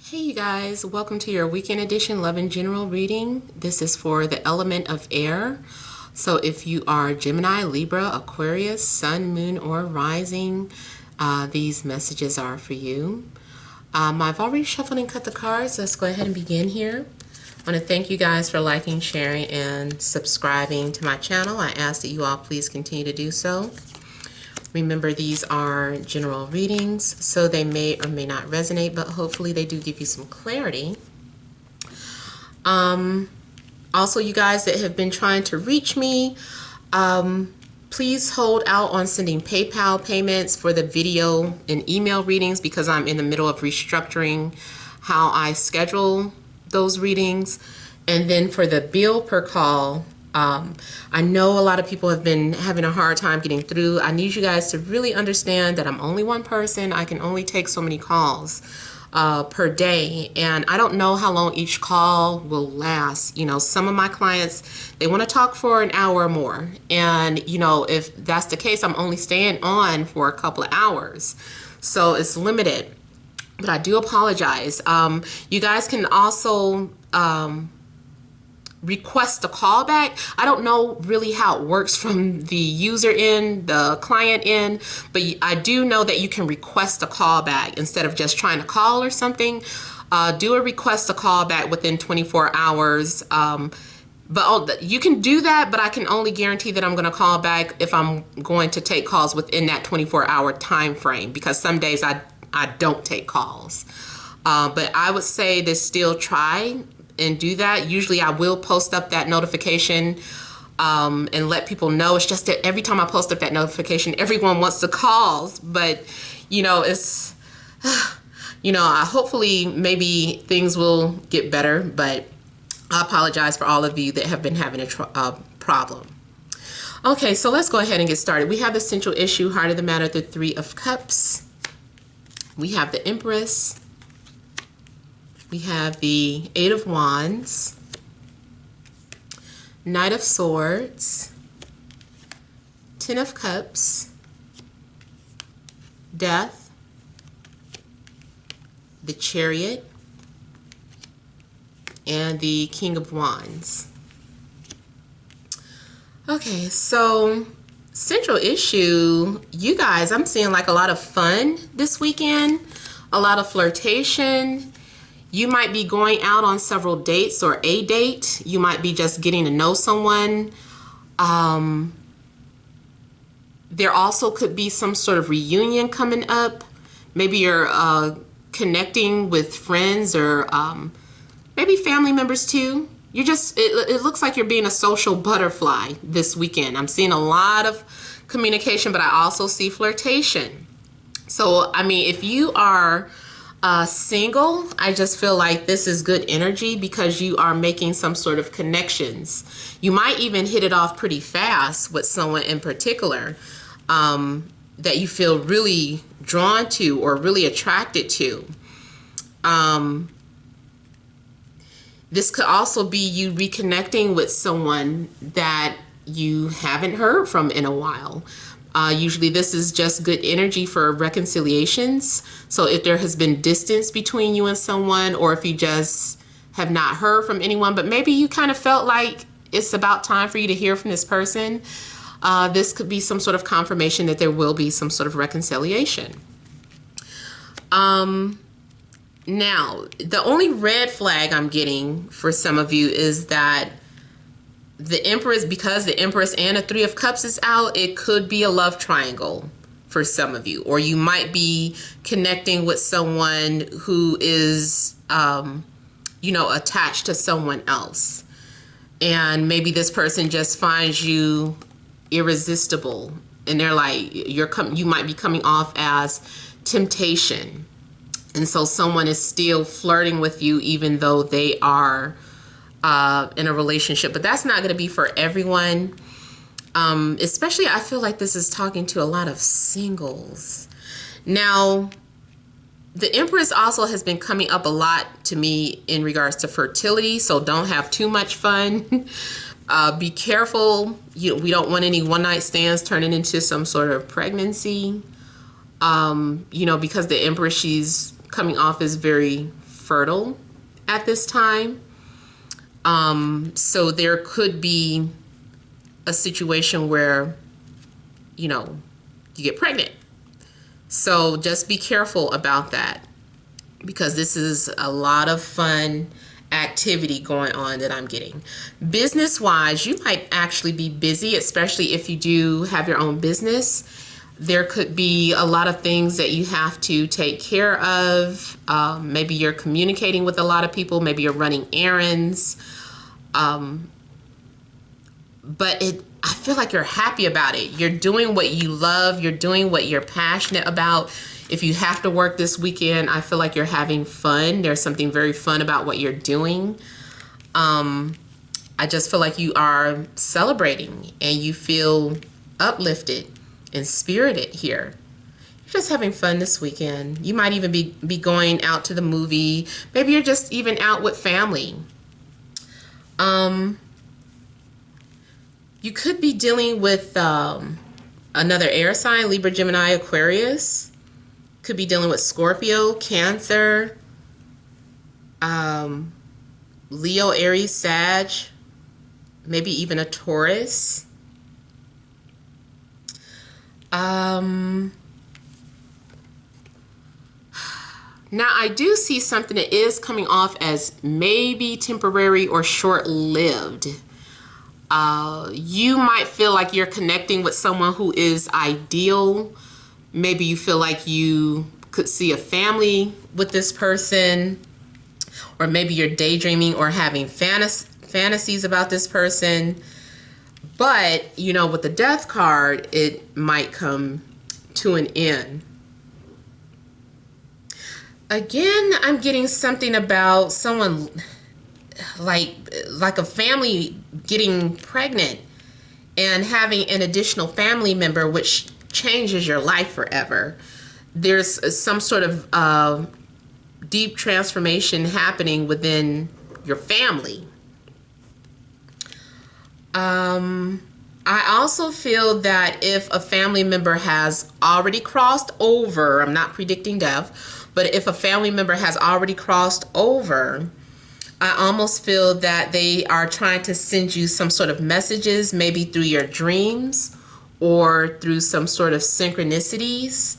Hey you guys, welcome to your weekend edition Love and General reading. This is for the element of air. So if you are Gemini, Libra, Aquarius, Sun, Moon, or Rising, these messages are for you. I've already shuffled and cut the cards. Let's go ahead and begin here. I want to thank you guys for liking, sharing, and subscribing to my channel. I ask that you all please continue to do so. Remember, these are general readings, so they may or may not resonate, but hopefully they do give you some clarity. Also, you guys that have been trying to reach me, please hold out on sending PayPal payments for the video and email readings because I'm in the middle of restructuring how I schedule those readings. And then for the bill per call, I know a lot of people have been having a hard time getting through. I need you guys to really understand that I'm only one person. I can only take so many calls per day, and I don't know how long each call will last. You know, some of my clients, they want to talk for an hour or more, and you know, if that's the case, I'm only staying on for a couple of hours, so it's limited. But I do apologize. You guys can also request a callback. I don't know really how it works from the user end, the client end, but I do know that you can request a callback instead of just trying to call or something. Do a request a callback within 24 hours. But you can do that, but I can only guarantee that I'm going to call back if I'm going to take calls within that 24-hour time frame, because some days I don't take calls. But I would say to still try and do that. Usually I will post up that notification and let people know. It's just that every time I post up that notification, everyone wants to call. But, you know, it's, you know, hopefully maybe things will get better. But I apologize for all of you that have been having a problem. Okay, so let's go ahead and get started. We have the central issue, heart of the matter, the Three of Cups. We have the Empress. We have the Eight of Wands, Knight of Swords, Ten of Cups, Death, the Chariot, and the King of Wands. Okay, so central issue, you guys, I'm seeing like a lot of fun this weekend, a lot of flirtation. You might be going out on several dates or a date. You might be just getting to know someone. There also could be some sort of reunion coming up. Maybe you're connecting with friends or maybe family members too. You're just, it looks like you're being a social butterfly this weekend. I'm seeing a lot of communication, but I also see flirtation. So, I mean, if you are single, I just feel like this is good energy because you are making some sort of connections. You might even hit it off pretty fast with someone in particular that you feel really drawn to or really attracted to. This could also be you reconnecting with someone that you haven't heard from in a while. Usually this is just good energy for reconciliations. So if there has been distance between you and someone, or if you just have not heard from anyone, but maybe you kind of felt like it's about time for you to hear from this person, this could be some sort of confirmation that there will be some sort of reconciliation. Now, the only red flag I'm getting for some of you is that the Empress, because the Empress and the Three of Cups is out, it could be a love triangle for some of you. Or you might be connecting with someone who is, you know, attached to someone else. And maybe this person just finds you irresistible. And they're like, you might be coming off as temptation. And so someone is still flirting with you even though they are in a relationship, but that's not going to be for everyone. Especially, I feel like this is talking to a lot of singles. Now, the Empress also has been coming up a lot to me in regards to fertility, so don't have too much fun. Be careful. We don't want any one-night stands turning into some sort of pregnancy. You know, because the Empress, she's coming off as very fertile at this time. So there could be a situation where, you know, you get pregnant. So just be careful about that, because this is a lot of fun activity going on that I'm getting. Business wise, you might actually be busy, especially if you do have your own business. There could be a lot of things that you have to take care of. Maybe you're communicating with a lot of people. Maybe you're running errands. But I feel like you're happy about it. You're doing what you love. You're doing what you're passionate about. If you have to work this weekend, I feel like you're having fun. There's something very fun about what you're doing. I just feel like you are celebrating and you feel uplifted and spirited here. You're just having fun this weekend. You might even be going out to the movie. Maybe you're just even out with family. You could be dealing with another air sign, Libra, Gemini, Aquarius. Could be dealing with Scorpio, Cancer, Leo, Aries, Sag, maybe even a Taurus. Now I do see something that is coming off as maybe temporary or short-lived. You might feel like you're connecting with someone who is ideal. Maybe you feel like you could see a family with this person, or maybe you're daydreaming or having fantasies about this person. But, you know, with the Death card, it might come to an end. Again, I'm getting something about someone like a family getting pregnant and having an additional family member, which changes your life forever. There's some sort of deep transformation happening within your family. I also feel that if a family member has already crossed over, I'm not predicting death, but if a family member has already crossed over, I almost feel that they are trying to send you some sort of messages, maybe through your dreams or through some sort of synchronicities.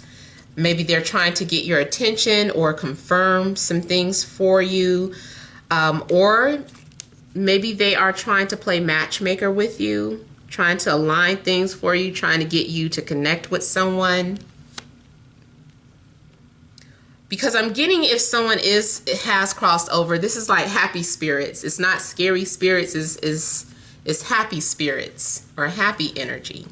Maybe they're trying to get your attention or confirm some things for you. Or maybe they are trying to play matchmaker with you, trying to align things for you, trying to get you to connect with someone. Because I'm getting, if someone has crossed over, this is like happy spirits. It's not scary spirits, it's happy spirits or happy energy.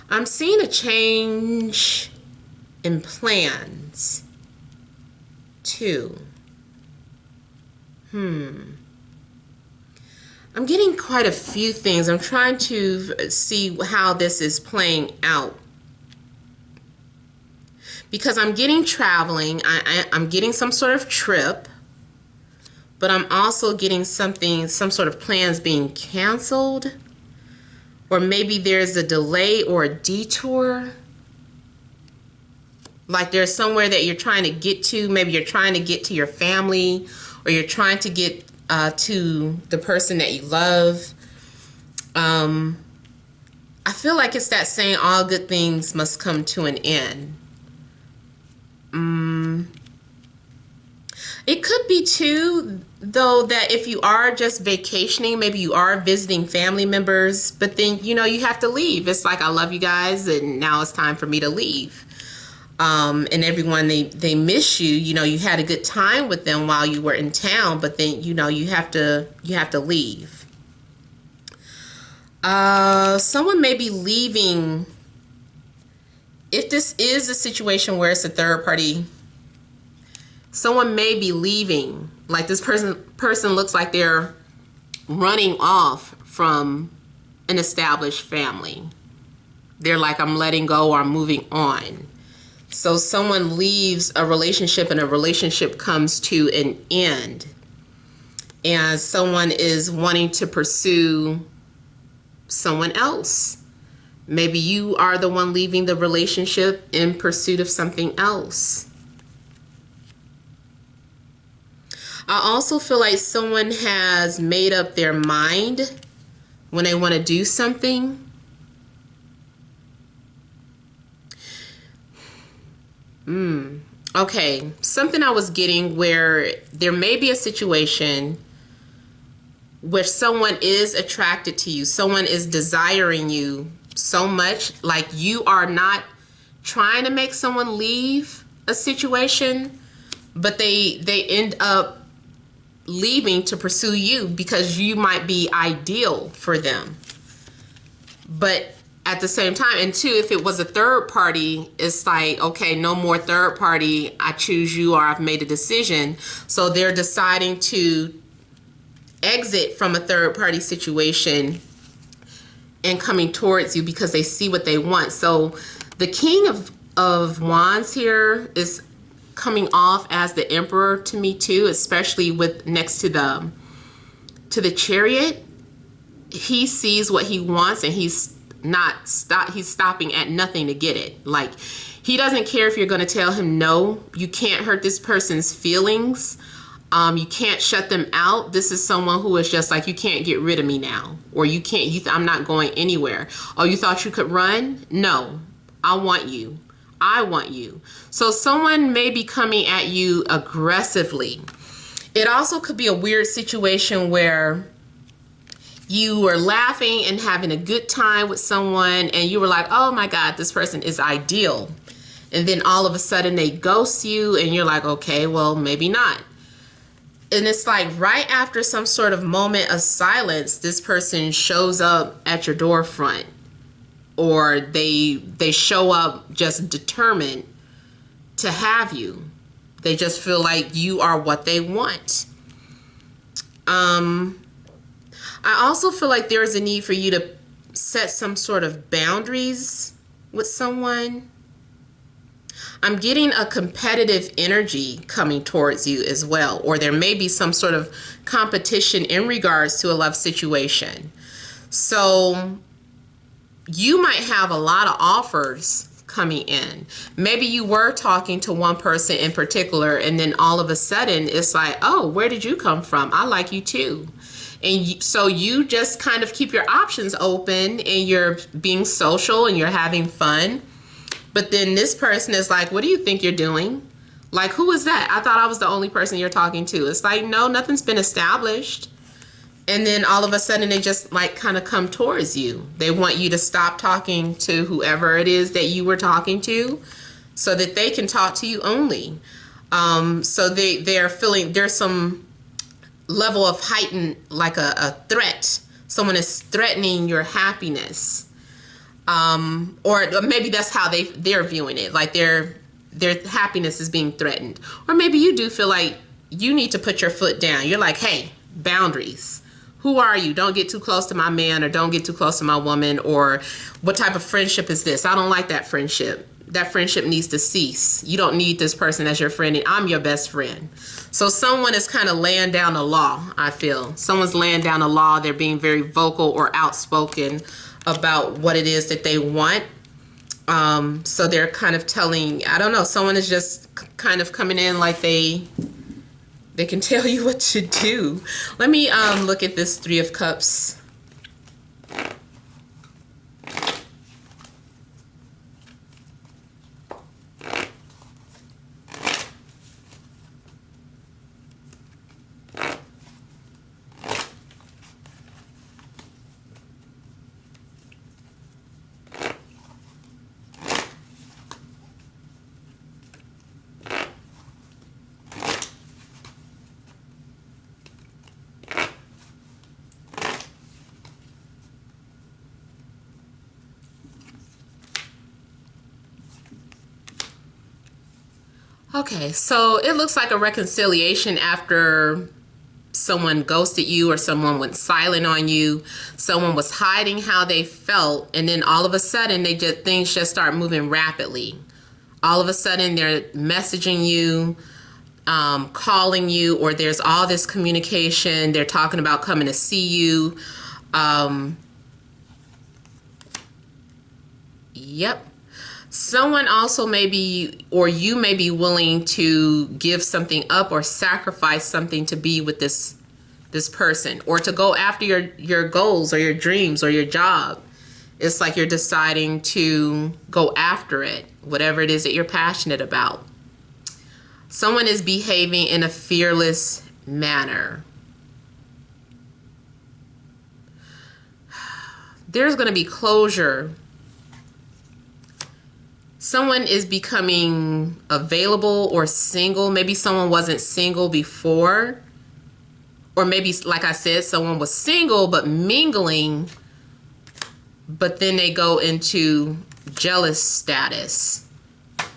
I'm seeing a change in plans too. I'm getting quite a few things. I'm trying to see how this is playing out. Because I'm getting traveling, I'm getting some sort of trip, but I'm also getting some sort of plans being canceled, or maybe there's a delay or a detour. Like there's somewhere that you're trying to get to. Maybe you're trying to get to your family, or you're trying to get to the person that you love. I feel like it's that saying, all good things must come to an end. It could be too, though, that if you are just vacationing, maybe you are visiting family members, but then, you know, you have to leave. It's like, I love you guys, and now it's time for me to leave. And everyone, they miss you. You know, you had a good time with them while you were in town, but then, you know, you have to leave. Someone may be leaving. If this is a situation where it's a third party, someone may be leaving. Like this person looks like they're running off from an established family. They're like, I'm letting go or I'm moving on. So someone leaves a relationship and a relationship comes to an end. And someone is wanting to pursue someone else. Maybe you are the one leaving the relationship in pursuit of something else. I also feel like someone has made up their mind when they want to do something. Okay, something I was getting where there may be a situation where someone is attracted to you, someone is desiring you so much, like you are not trying to make someone leave a situation, but they end up leaving to pursue you because you might be ideal for them. But at the same time, and two, if it was a third party, it's like, okay, no more third party, I choose you, or I've made a decision. So they're deciding to exit from a third party situation and coming towards you because they see what they want. So the King of Wands here is coming off as the Emperor to me too, especially with next to the Chariot. He sees what he wants and he's stopping at nothing to get it. Like, he doesn't care if you're going to tell him no, you can't hurt this person's feelings. You can't shut them out. This is someone who is just like, you can't get rid of me now, or you can't, I'm not going anywhere. Oh, you thought you could run? No, I want you. I want you. So someone may be coming at you aggressively. It also could be a weird situation where you were laughing and having a good time with someone and you were like, oh my God, this person is ideal. And then all of a sudden they ghost you and you're like, okay, well, maybe not. And it's like right after some sort of moment of silence, this person shows up at your door front, or they show up just determined to have you. They just feel like you are what they want. I also feel like there's a need for you to set some sort of boundaries with someone. I'm getting a competitive energy coming towards you as well, or there may be some sort of competition in regards to a love situation. So you might have a lot of offers coming in. Maybe you were talking to one person in particular, and then all of a sudden it's like, oh, where did you come from? I like you too. And so you just kind of keep your options open and you're being social and you're having fun. But then this person is like, what do you think you're doing? Like, who is that? I thought I was the only person you're talking to. It's like, no, nothing's been established. And then all of a sudden they just like kind of come towards you. They want you to stop talking to whoever it is that you were talking to so that they can talk to you only. So they're feeling there's some level of heightened, like a threat. Someone is threatening your happiness. Or maybe that's how they're viewing it. Like their happiness is being threatened. Or maybe you do feel like you need to put your foot down. You're like, hey, boundaries. Who are you? Don't get too close to my man, or don't get too close to my woman, or what type of friendship is this? I don't like that friendship. That friendship needs to cease. You don't need this person as your friend, and I'm your best friend. So someone is kind of laying down the law, I feel. Someone's laying down the law. They're being very vocal or outspoken about what it is that they want. So they're kind of telling, I don't know, someone is just kind of coming in like they can tell you what to do. Let me look at this Three of Cups. Okay, so it looks like a reconciliation after someone ghosted you or someone went silent on you. Someone was hiding how they felt, and then all of a sudden things just start moving rapidly. All of a sudden they're messaging you, calling you, or there's all this communication. They're talking about coming to see you. Yep. Someone also may be, or you may be willing to give something up or sacrifice something to be with this person, or to go after your goals or your dreams or your job. It's like you're deciding to go after it, whatever it is that you're passionate about. Someone is behaving in a fearless manner. There's going to be closure. Someone is becoming available or single. Maybe someone wasn't single before. Or maybe, like I said, someone was single but mingling, but then they go into jealous status,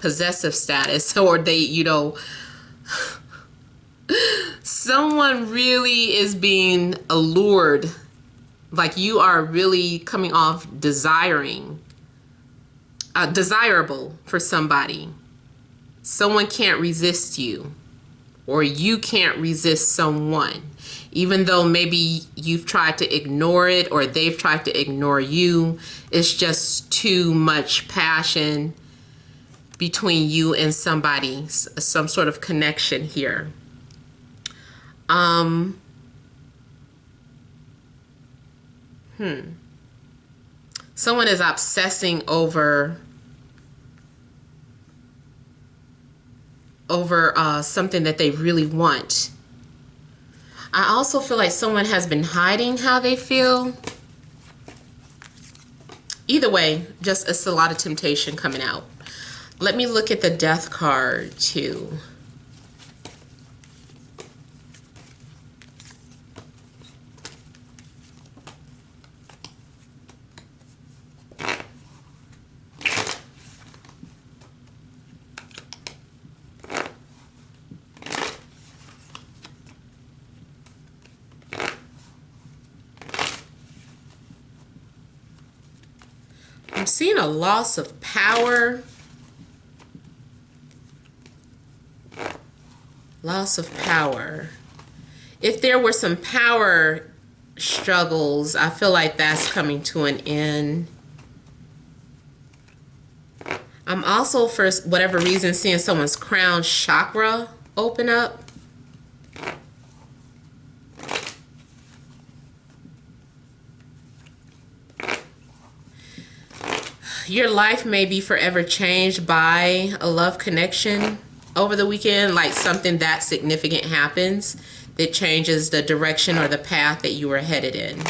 possessive status, or they, you know, someone really is being allured, like you are really coming off desirable for somebody. Someone can't resist you, or you can't resist someone. Even though maybe you've tried to ignore it or they've tried to ignore you, it's just too much passion between you and somebody, some sort of connection here. Someone is obsessing over something that they really want. I also feel like someone has been hiding how they feel. Either way, just it's a lot of temptation coming out. Let me look at the Death card too. I'm seeing a loss of power. Loss of power. If there were some power struggles, I feel like that's coming to an end. I'm also, for whatever reason, seeing someone's crown chakra open up. Your life may be forever changed by a love connection over the weekend, like something that significant happens that changes the direction or the path that you were headed in.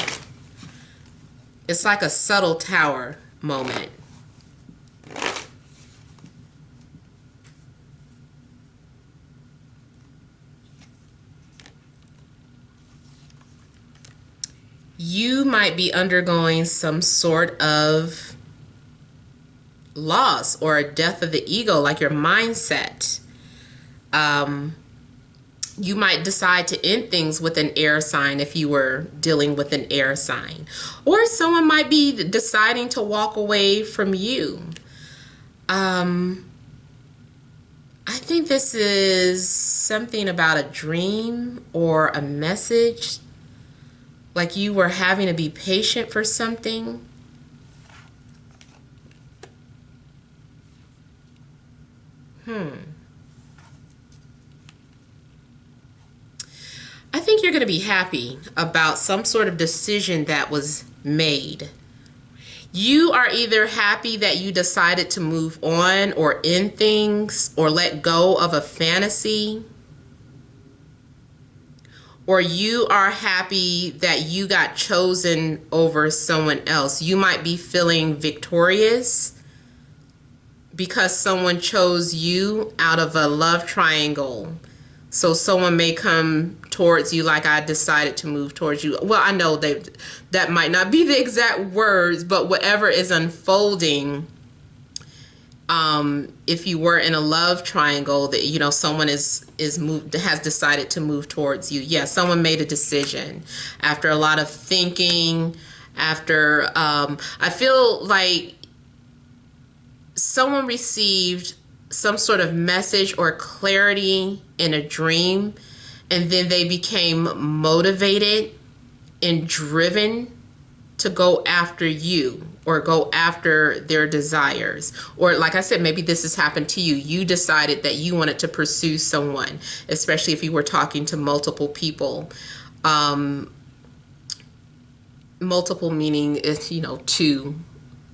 It's like a subtle tower moment. You might be undergoing some sort of loss or a death of the ego, like your mindset. You might decide to end things with an air sign if you were dealing with an air sign. Or someone might be deciding to walk away from you. I think this is something about a dream or a message. Like you were having to be patient for something. I think you're going to be happy about some sort of decision that was made. You are either happy that you decided to move on or end things or let go of a fantasy, or you are happy that you got chosen over someone else. You might be feeling victorious because someone chose you out of a love triangle. So someone may come towards you like, I decided to move towards you. Well, I know that might not be the exact words, but whatever is unfolding, if you were in a love triangle, that, you know, someone has decided to move towards you. Yeah, someone made a decision after a lot of thinking, after, I feel like someone received some sort of message or clarity in a dream, and then they became motivated and driven to go after you or go after their desires. Or like I said, maybe this has happened to you. You decided that you wanted to pursue someone, especially if you were talking to multiple people. Multiple meaning is, two,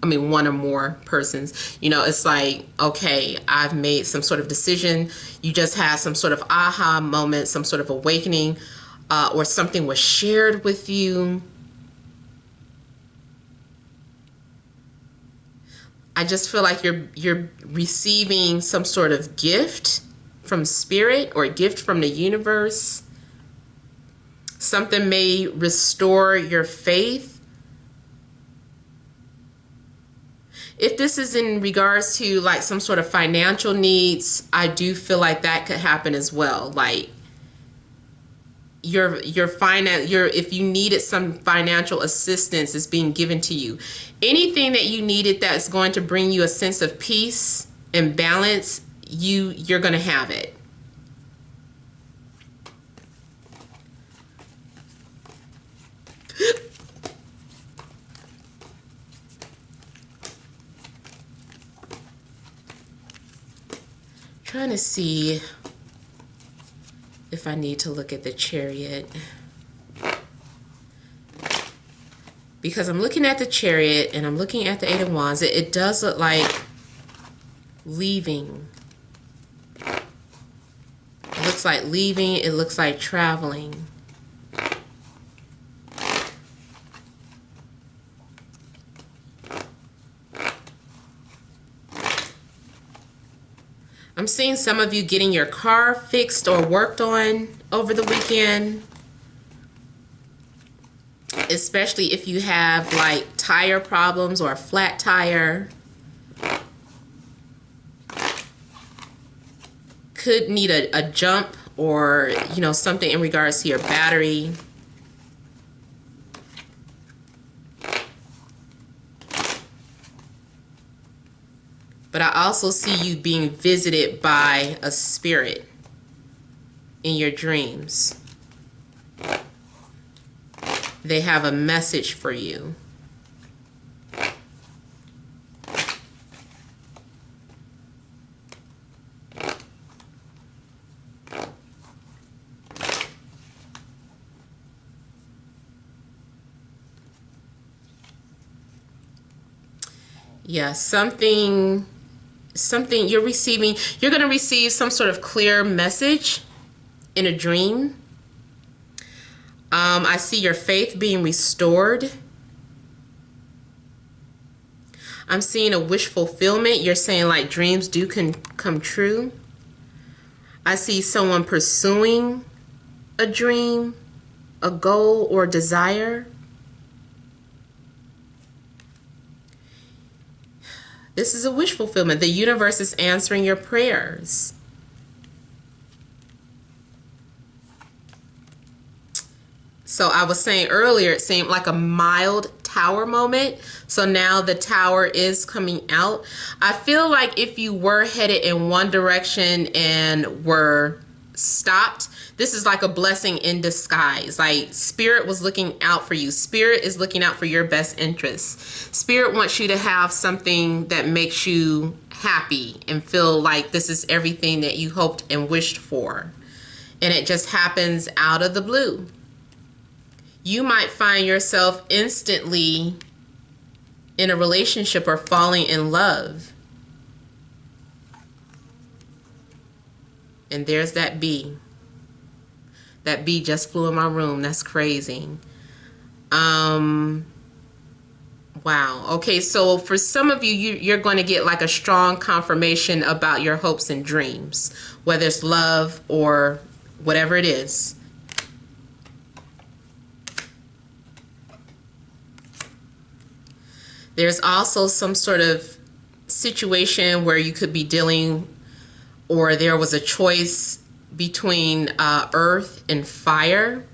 one or more persons. It's like, okay, I've made some sort of decision. You just had some sort of aha moment, some sort of awakening, or something was shared with you. I just feel like you're receiving some sort of gift from spirit or a gift from the universe. Something may restore your faith. If this is in regards to like some sort of financial needs, I do feel like that could happen as well. Like if you needed some financial assistance is being given to you. Anything that you needed that's going to bring you a sense of peace and balance, you're going to have it. Trying to see if I need to look at the Chariot, because I'm looking at the Chariot and I'm looking at the Eight of Wands. It does look like leaving. It looks like leaving. It looks like traveling. I'm seeing some of you getting your car fixed or worked on over the weekend. Especially if you have like tire problems or a flat tire. Could need a jump or, something in regards to your battery. But I also see you being visited by a spirit in your dreams. They have a message for you. Yeah, something you're receiving. You're going to receive some sort of clear message in a dream. I see your faith being restored. I'm seeing a wish fulfillment. You're saying like dreams do can come true. I see someone pursuing a dream, a goal or desire. This is a wish fulfillment. The universe is answering your prayers. So I was saying earlier, it seemed like a mild tower moment. So now the tower is coming out. I feel like if you were headed in one direction and were stopped, this is like a blessing in disguise. Like Spirit was looking out for you. Spirit is looking out for your best interests. Spirit wants you to have something that makes you happy and feel like this is everything that you hoped and wished for. And it just happens out of the blue. You might find yourself instantly in a relationship or falling in love. And there's that bee. That bee just flew in my room. That's crazy. Wow. Okay, so for some of you, you're going to get like a strong confirmation about your hopes and dreams, whether it's love or whatever it is. There's also some sort of situation where you could be dealing, or there was a choice between earth and fire.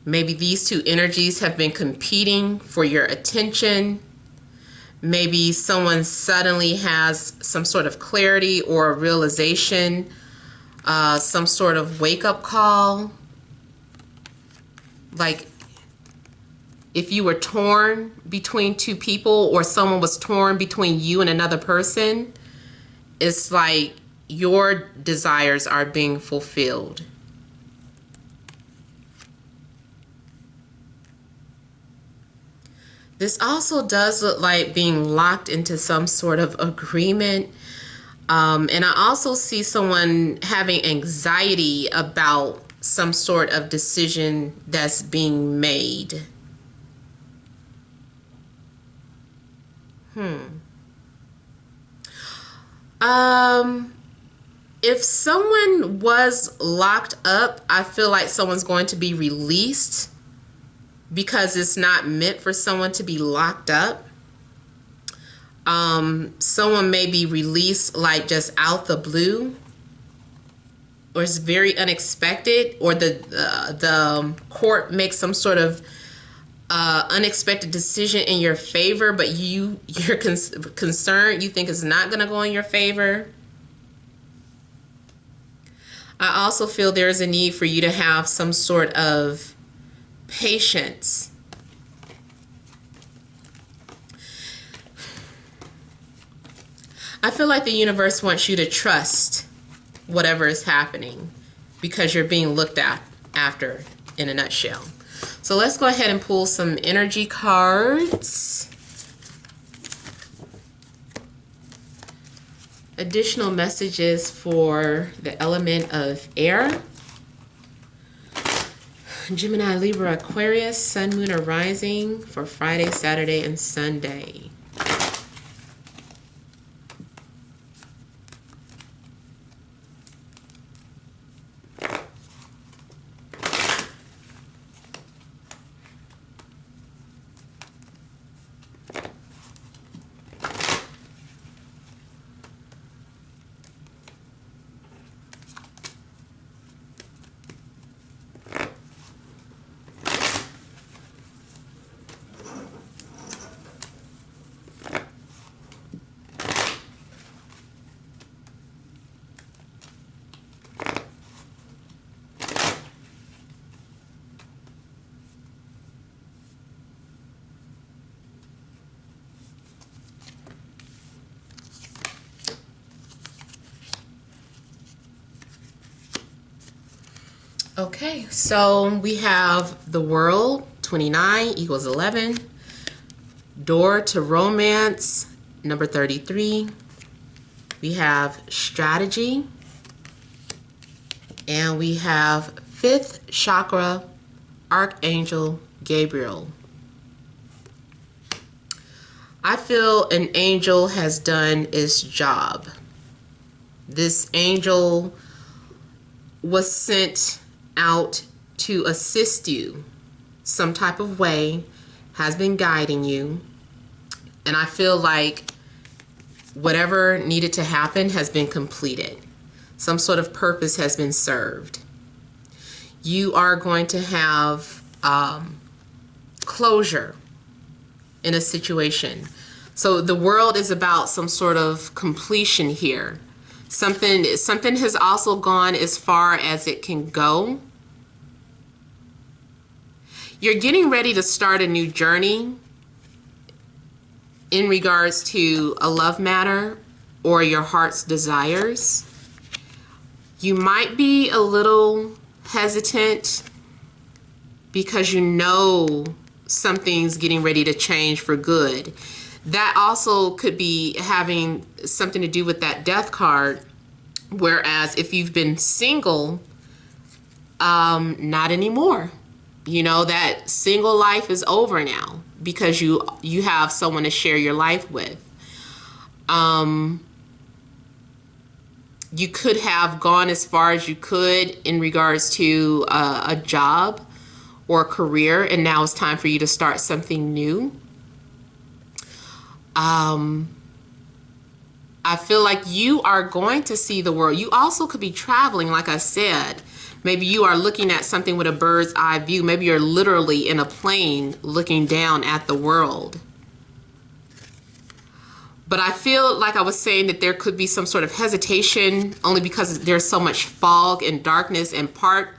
Maybe these two energies have been competing for your attention. Maybe someone suddenly has some sort of clarity or a realization, some sort of wake-up call. Like if you were torn between two people, or someone was torn between you and another person, it's like your desires are being fulfilled. This also does look like being locked into some sort of agreement. And I also see someone having anxiety about some sort of decision that's being made. If someone was locked up, I feel like someone's going to be released because it's not meant for someone to be locked up. Someone may be released like just out the blue, or it's very unexpected, or the court makes some sort of unexpected decision in your favor, but you're concerned, you think it's not going to go in your favor. I also feel there's a need for you to have some sort of patience. I feel like the universe wants you to trust whatever is happening because you're being looked after in a nutshell. So let's go ahead and pull some energy cards. Additional messages for the element of air. Gemini, Libra, Aquarius, Sun, Moon, or Rising for Friday, Saturday, and Sunday. Okay, so we have the World, 29 equals 11. Door to Romance, number 33. We have Strategy. And we have 5th Chakra, Archangel Gabriel. I feel an angel has done its job. This angel was sent out to assist you some type of way, has been guiding you, and I feel like whatever needed to happen has been completed. Some sort of purpose has been served. You are going to have closure in a situation. So the World is about some sort of completion here. Something has also gone as far as it can go. You're getting ready to start a new journey in regards to a love matter or your heart's desires. You might be a little hesitant because you know something's getting ready to change for good. That also could be having something to do with that Death card. Whereas if you've been single, not anymore. You know, that single life is over now because you have someone to share your life with. You could have gone as far as you could in regards to a job or a career, and now it's time for you to start something new. I feel like you are going to see the world. You also could be traveling, like I said. Maybe you are looking at something with a bird's eye view. Maybe you're literally in a plane looking down at the world. But I feel like I was saying that there could be some sort of hesitation only because there's so much fog and darkness, and part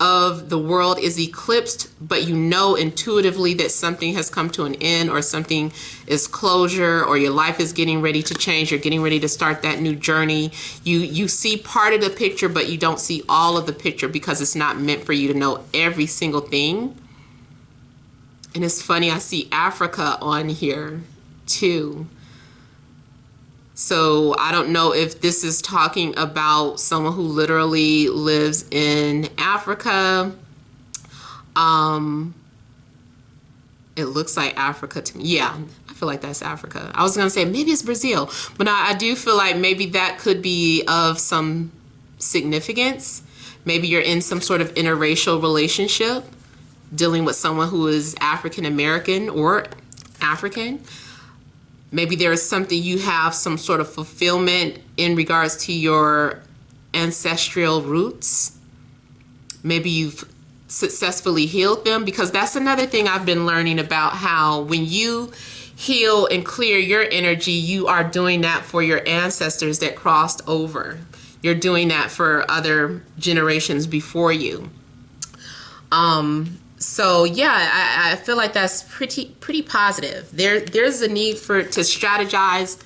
of the world is eclipsed, but you know intuitively that something has come to an end, or something is closure, or your life is getting ready to change, you're getting ready to start that new journey. You see part of the picture, but you don't see all of the picture, because it's not meant for you to know every single thing. And it's funny, I see Africa on here too. So I don't know if this is talking about someone who literally lives in Africa. It looks like Africa to me. Yeah, I feel like that's Africa. I was gonna say maybe it's Brazil, but I do feel like maybe that could be of some significance. Maybe you're in some sort of interracial relationship, dealing with someone who is African American or African. Maybe there is something, you have some sort of fulfillment in regards to your ancestral roots. Maybe you've successfully healed them, because that's another thing I've been learning about, how when you heal and clear your energy, you are doing that for your ancestors that crossed over. You're doing that for other generations before you. So yeah, I feel like that's pretty positive. There's a need to strategize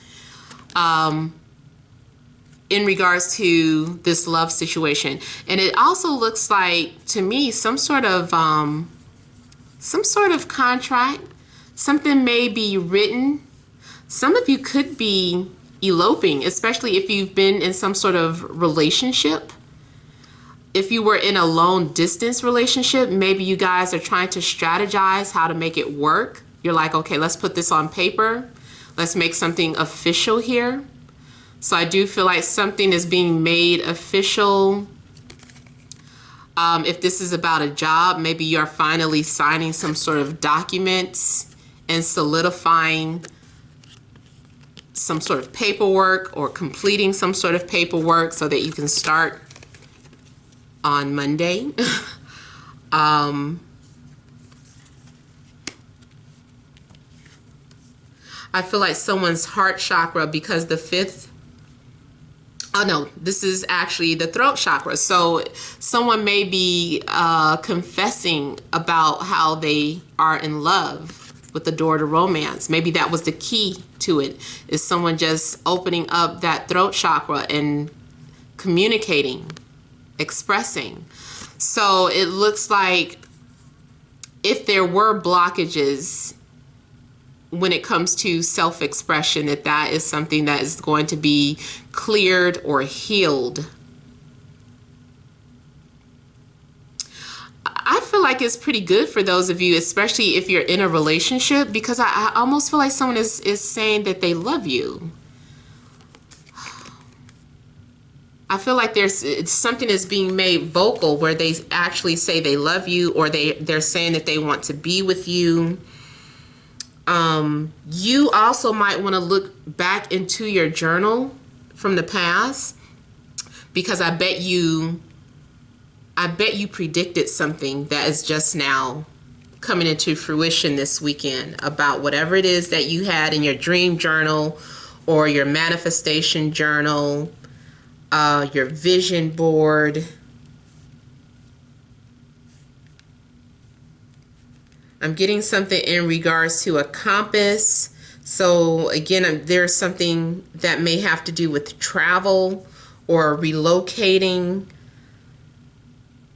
in regards to this love situation. And it also looks like to me some sort of contract. Something may be written. Some of you could be eloping, especially if you've been in some sort of relationship. If you were in a long distance relationship, maybe you guys are trying to strategize how to make it work. You're like, okay, let's put this on paper. Let's make something official here. So I do feel like something is being made official. If this is about a job, maybe you're finally signing some sort of documents and solidifying some sort of paperwork, or completing some sort of paperwork so that you can start on Monday. I feel like someone's heart chakra, because the fifth, oh no, this is actually the throat chakra. So someone may be confessing about how they are in love with the door to romance. Maybe that was the key to it, is someone just opening up that throat chakra and communicating, expressing. So it looks like if there were blockages when it comes to self-expression, that is something that is going to be cleared or healed. I feel like it's pretty good for those of you, especially if you're in a relationship, because I almost feel like someone is saying that they love you. I feel like it's something is being made vocal where they actually say they love you, or they're saying that they want to be with you. You also might want to look back into your journal from the past, because I bet you predicted something that is just now coming into fruition this weekend, about whatever it is that you had in your dream journal or your manifestation journal, your vision board. I'm getting something in regards to a compass. So again, there's something that may have to do with travel or relocating.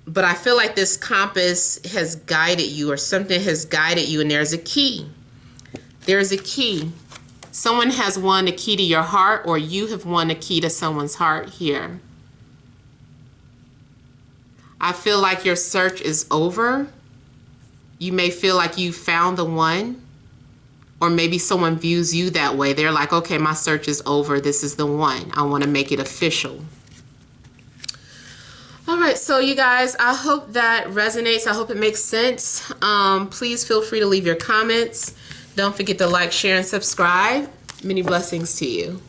But I feel like this compass has guided you, or something has guided you, and there's a key. There's a key. Someone has won the key to your heart, or you have won the key to someone's heart here. I feel like your search is over. You may feel like you found the one, or maybe someone views you that way. They're like, okay, my search is over. This is the one. I want to make it official. All right, so you guys, I hope that resonates. I hope it makes sense. Please feel free to leave your comments. Don't forget to like, share, and subscribe. Many blessings to you.